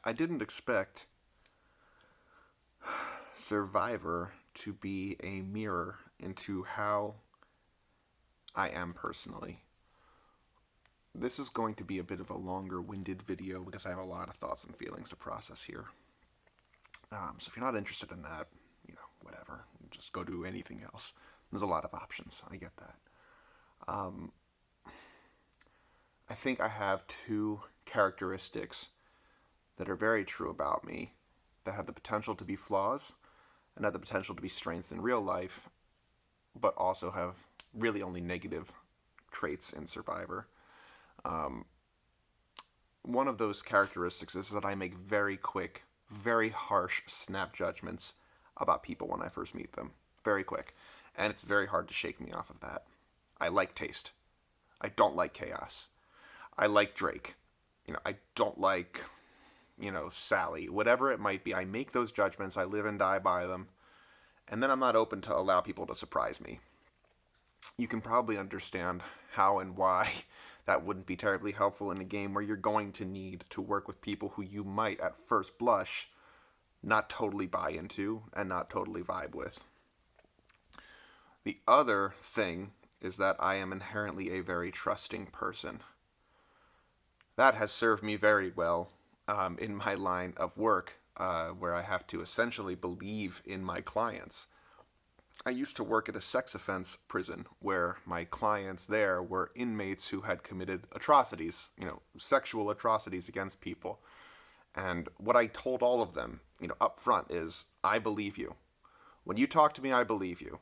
I didn't expect Survivor to be a mirror into how I am personally. This is going to be a bit of a longer winded video because I have a lot of thoughts and feelings to process here. So if you're not interested in that, whatever. Just go do anything else. There's a lot of options. I get that. Um, I think I have two characteristics that are very true about me that have the potential to be flaws and have the potential to be strengths in real life, but also have really only negative traits in Survivor. Um, One of those characteristics is that I make very quick, very harsh snap judgments about people when I first meet them. Very quick. And it's very hard to shake me off of that. I like taste. I don't like chaos. I like Drake. I don't like, Sally. Whatever it might be, I make those judgments. I live and die by them. And then I'm not open to allow people to surprise me. You can probably understand how and why that wouldn't be terribly helpful in a game where you're going to need to work with people who you might, at first blush, not totally buy into and not totally vibe with. The other thing is that I am inherently a very trusting person. That has served me very well in my line of work, where I have to essentially believe in my clients. I used to work at a sex offense prison where my clients there were inmates who had committed atrocities, sexual atrocities against people. And what I told all of them, up front is, I believe you. When you talk to me, I believe you.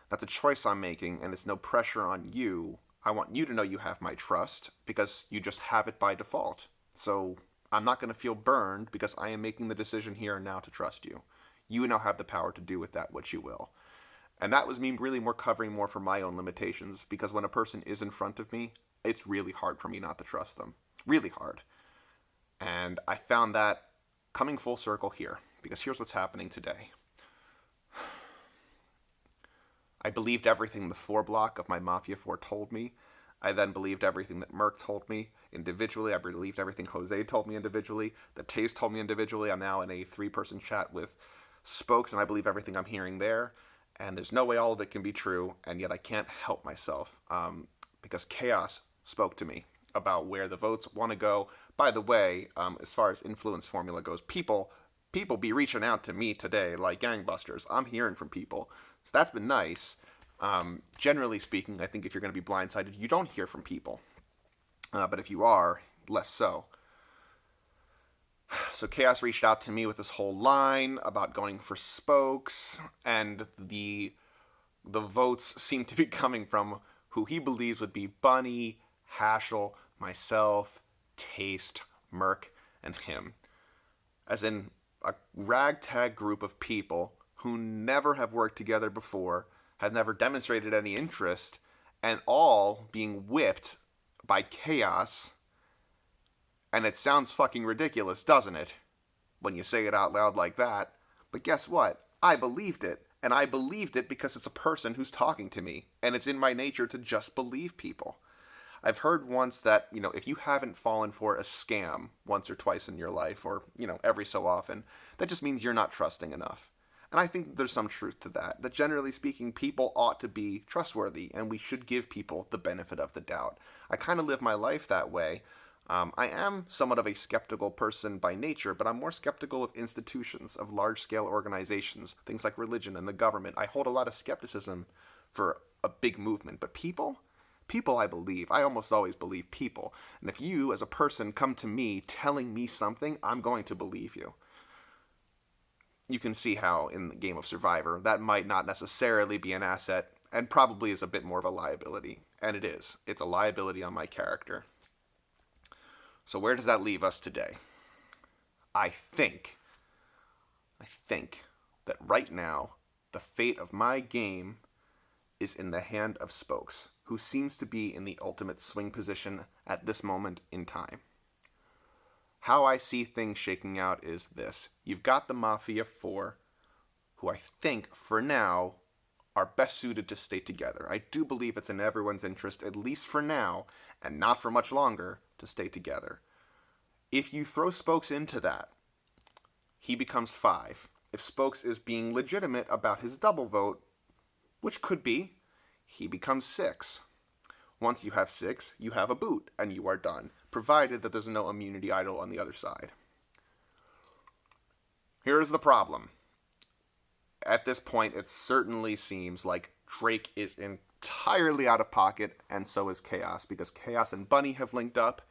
That's a choice I'm making, and it's no pressure on you. I want you to know you have my trust because you just have it by default. So I'm not going to feel burned because I am making the decision here and now to trust you. You now have the power to do with that what you will. And that was me really covering more for my own limitations, because when a person is in front of me, it's really hard for me not to trust them. Really hard. And I found that coming full circle here, because here's what's happening today. I believed everything the 4 block of my Mafia 4 told me. I then believed everything that Merc told me individually. I believed everything Jose told me individually. The Taste told me individually. I'm now in a 3-person chat with Spokes, and I believe everything I'm hearing there. And there's no way all of it can be true, and yet I can't help myself, because Chaos spoke to me about where the votes want to go. By the way, as far as influence formula goes, people be reaching out to me today like gangbusters. I'm hearing from people. So that's been nice. Generally speaking, I think if you're going to be blindsided, you don't hear from people. But if you are, less so. So Chaos reached out to me with this whole line about going for Spokes, and the votes seem to be coming from who he believes would be Bunny, Haschel, myself, Taste, Merc, and him. As in a ragtag group of people who never have worked together before, have never demonstrated any interest, and all being whipped by Chaos. And it sounds fucking ridiculous, doesn't it? When you say it out loud like that. But guess what? I believed it. And I believed it because it's a person who's talking to me. And it's in my nature to just believe people. I've heard once that, if you haven't fallen for a scam once or twice in your life, or, every so often, that just means you're not trusting enough. And I think there's some truth to that. That generally speaking, people ought to be trustworthy, and we should give people the benefit of the doubt. I kind of live my life that way. I am somewhat of a skeptical person by nature, but I'm more skeptical of institutions, of large-scale organizations, things like religion and the government. I hold a lot of skepticism for a big movement, but people I believe. I almost always believe people. And if you, as a person, come to me telling me something, I'm going to believe you. You can see how, in the game of Survivor, that might not necessarily be an asset, and probably is a bit more of a liability. And it is. It's a liability on my character. So where does that leave us today? I think that right now, the fate of my game is in the hand of Spokes, who seems to be in the ultimate swing position at this moment in time. How I see things shaking out is this. You've got the Mafia 4, who I think, for now, are best suited to stay together. I do believe it's in everyone's interest, at least for now, and not for much longer, to stay together. If you throw Spokes into that, he becomes 5. If Spokes is being legitimate about his double vote, which could be, he becomes 6. Once you have 6, you have a boot, and you are done, provided that there's no immunity idol on the other side. Here's the problem. At this point, it certainly seems like Drake is entirely out of pocket, and so is Chaos, because Chaos and Bunny have linked up,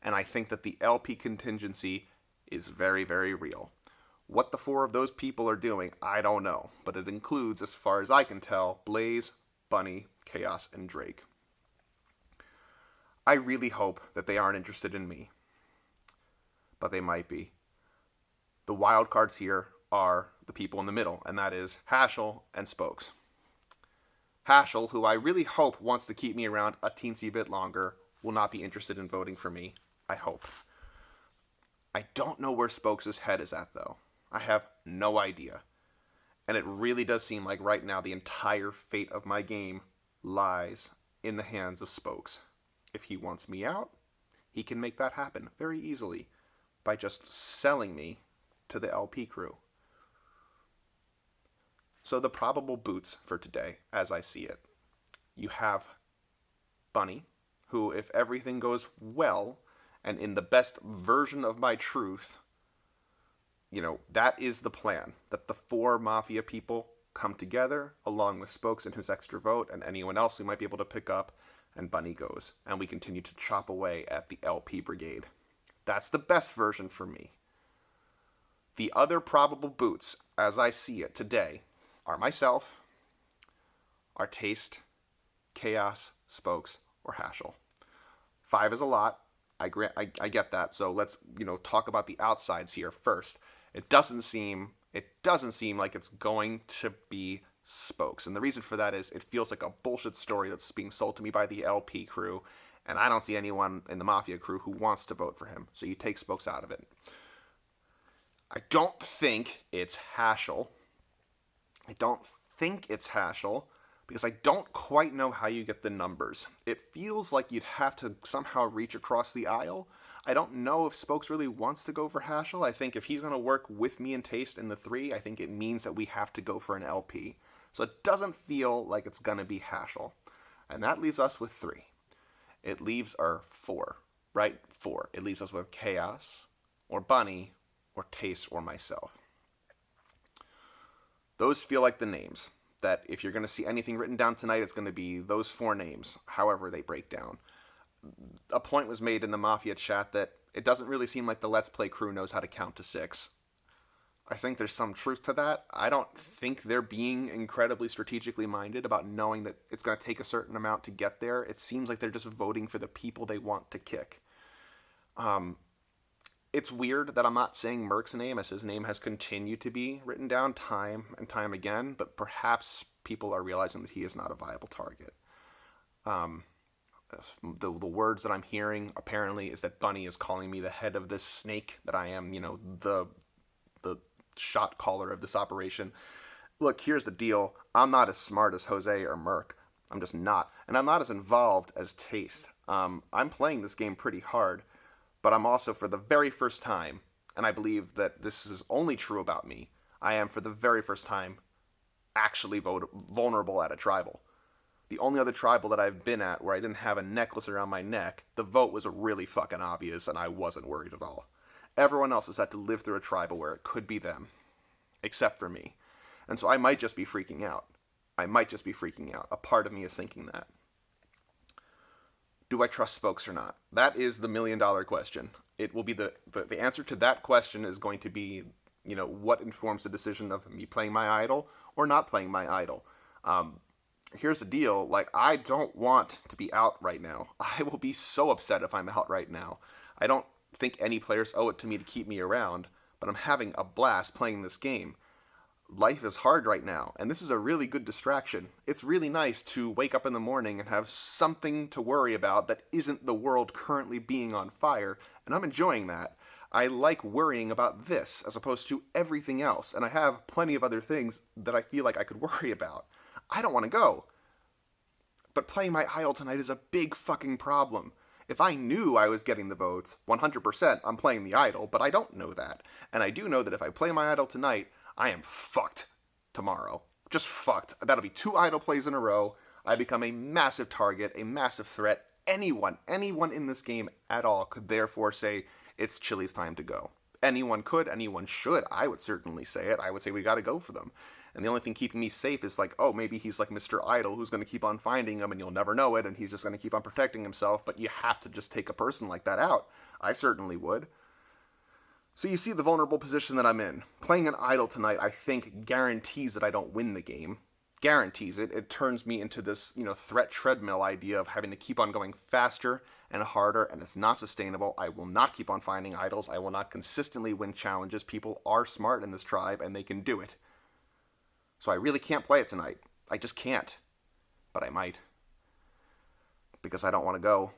and I think that the LP contingency is very, very real. What the 4 of those people are doing, I don't know, but it includes, as far as I can tell, Blaze, Bunny, Chaos, and Drake. I really hope that they aren't interested in me, but they might be. The wild cards here are the people in the middle, and that is Haschel and Spokes. Haschel, who I really hope wants to keep me around a teensy bit longer, will not be interested in voting for me, I hope. I don't know where Spokes' head is at, though. I have no idea. And it really does seem like right now the entire fate of my game lies in the hands of Spokes. If he wants me out, he can make that happen very easily by just selling me to the LP crew. So the probable boots for today, as I see it. You have Bunny, who, if everything goes well, and in the best version of my truth, that is the plan. That the 4 Mafia people come together, along with Spokes and his extra vote, and anyone else we might be able to pick up, and Bunny goes. And we continue to chop away at the LP brigade. That's the best version for me. The other probable boots, as I see it today, are myself, are Taste, Chaos, Spokes, or Haschel. 5 is a lot. I get that. So let's talk about the outsides here first. It doesn't seem like it's going to be Spokes, and the reason for that is it feels like a bullshit story that's being sold to me by the LP crew, and I don't see anyone in the Mafia crew who wants to vote for him. So you take Spokes out of it. I don't think it's Haschel. Because I don't quite know how you get the numbers. It feels like you'd have to somehow reach across the aisle. I don't know if Spokes really wants to go for Haschel. I think if he's going to work with me and Taste in the 3, I think it means that we have to go for an LP. So it doesn't feel like it's going to be Haschel. And that leaves us with 3. It leaves our 4, right? 4. It leaves us with Chaos, or Bunny, or Taste, or myself. Those feel like the names. That if you're going to see anything written down tonight, it's going to be those 4 names, however they break down. A point was made in the Mafia chat that it doesn't really seem like the Let's Play crew knows how to count to 6. I think there's some truth to that. I don't think they're being incredibly strategically minded about knowing that it's going to take a certain amount to get there. It seems like they're just voting for the people they want to kick. It's weird that I'm not saying Merc's name, as his name has continued to be written down time and time again, but perhaps people are realizing that he is not a viable target. The words that I'm hearing, apparently, is that Bunny is calling me the head of this snake, that I am, the shot caller of this operation. Look, here's the deal. I'm not as smart as Jose or Merc. I'm just not. And I'm not as involved as Taste. I'm playing this game pretty hard. But I'm also, for the very first time, and I believe that this is only true about me, I am, for the very first time, actually vulnerable at a tribal. The only other tribal that I've been at where I didn't have a necklace around my neck, the vote was really fucking obvious, and I wasn't worried at all. Everyone else has had to live through a tribal where it could be them, except for me. And so I might just be freaking out. A part of me is thinking that. Do I trust Spokes or not? That is the $1 million question. It will be the answer to that question is going to be, what informs the decision of me playing my idol or not playing my idol. Here's the deal. I don't want to be out right now. I will be so upset if I'm out right now. I don't think any players owe it to me to keep me around, but I'm having a blast playing this game. Life is hard right now, and this is a really good distraction. It's really nice to wake up in the morning and have something to worry about that isn't the world currently being on fire, and I'm enjoying that. I like worrying about this as opposed to everything else, and I have plenty of other things that I feel like I could worry about. I don't want to go. But playing my idol tonight is a big fucking problem. If I knew I was getting the votes, 100% I'm playing the idol, but I don't know that. And I do know that if I play my idol tonight, I am fucked tomorrow. Just fucked. That'll be 2 idol plays in a row. I become a massive target, a massive threat. Anyone in this game at all could therefore say, it's Chili's time to go. Anyone could, anyone should. I would certainly say it. I would say we gotta go for them. And the only thing keeping me safe is like, oh, maybe he's like Mr. Idol who's going to keep on finding them and you'll never know it and he's just going to keep on protecting himself, but you have to just take a person like that out. I certainly would. So you see the vulnerable position that I'm in. Playing an idol tonight, I think, guarantees that I don't win the game. Guarantees it. It turns me into this, threat treadmill idea of having to keep on going faster and harder, and it's not sustainable. I will not keep on finding idols. I will not consistently win challenges. People are smart in this tribe and they can do it. So I really can't play it tonight. I just can't. But I might. Because I don't want to go.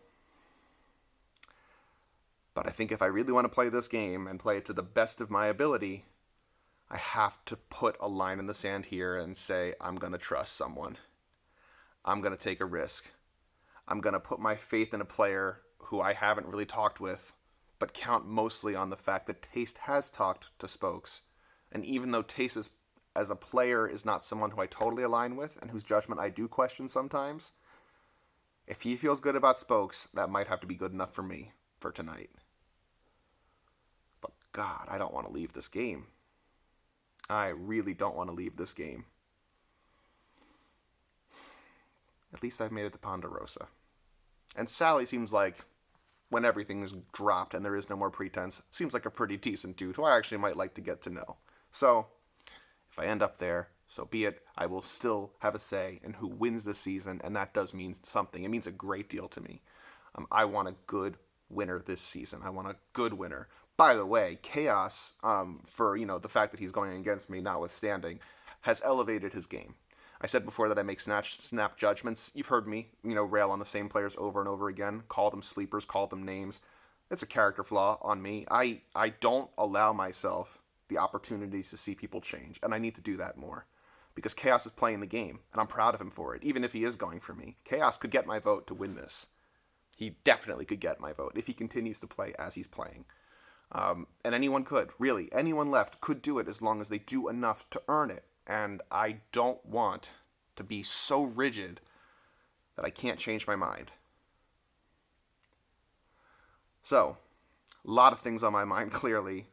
But I think if I really want to play this game and play it to the best of my ability, I have to put a line in the sand here and say, I'm going to trust someone. I'm going to take a risk. I'm going to put my faith in a player who I haven't really talked with, but count mostly on the fact that Taste has talked to Spokes. And even though Taste is as a player is not someone who I totally align with and whose judgment I do question sometimes, if he feels good about Spokes, that might have to be good enough for me for tonight. But God, I don't want to leave this game. I really don't want to leave this game. At least I've made it to Ponderosa. And Sally seems like, when everything is dropped and there is no more pretense, seems like a pretty decent dude who I actually might like to get to know. So if I end up there, so be it. I will still have a say in who wins this season, and that does mean something. It means a great deal to me. I want a good winner this season. I want a good winner. By the way, Chaos, for the fact that he's going against me, notwithstanding, has elevated his game. I said before that I make snap judgments. You've heard me, rail on the same players over and over again, call them sleepers, call them names. It's a character flaw on me. I don't allow myself the opportunities to see people change, and I need to do that more because Chaos is playing the game and I'm proud of him for it, even if he is going for me. Chaos could get my vote to win this. He definitely could get my vote if he continues to play as he's playing. And anyone could, really, anyone left could do it as long as they do enough to earn it. And I don't want to be so rigid that I can't change my mind. So, a lot of things on my mind, clearly.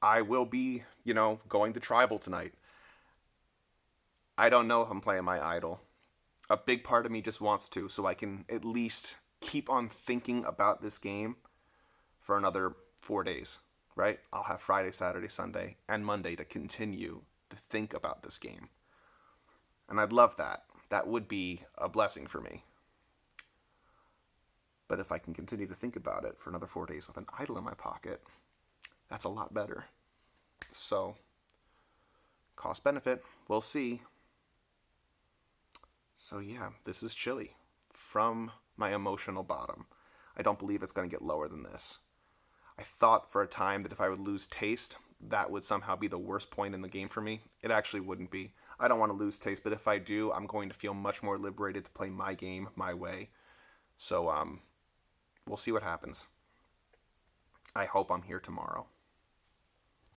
I will be, going to Tribal tonight. I don't know if I'm playing my idol. A big part of me just wants to, so I can at least keep on thinking about this game for another 4 days, right? I'll have Friday, Saturday, Sunday, and Monday to continue to think about this game. And I'd love that. That would be a blessing for me. But if I can continue to think about it for another 4 days with an idol in my pocket, that's a lot better. So, cost benefit, we'll see. So yeah, this is Chili from my emotional bottom. I don't believe it's going to get lower than this. I thought for a time that if I would lose Taste, that would somehow be the worst point in the game for me. It actually wouldn't be. I don't want to lose Taste, but if I do, I'm going to feel much more liberated to play my game my way. So, we'll see what happens. I hope I'm here tomorrow.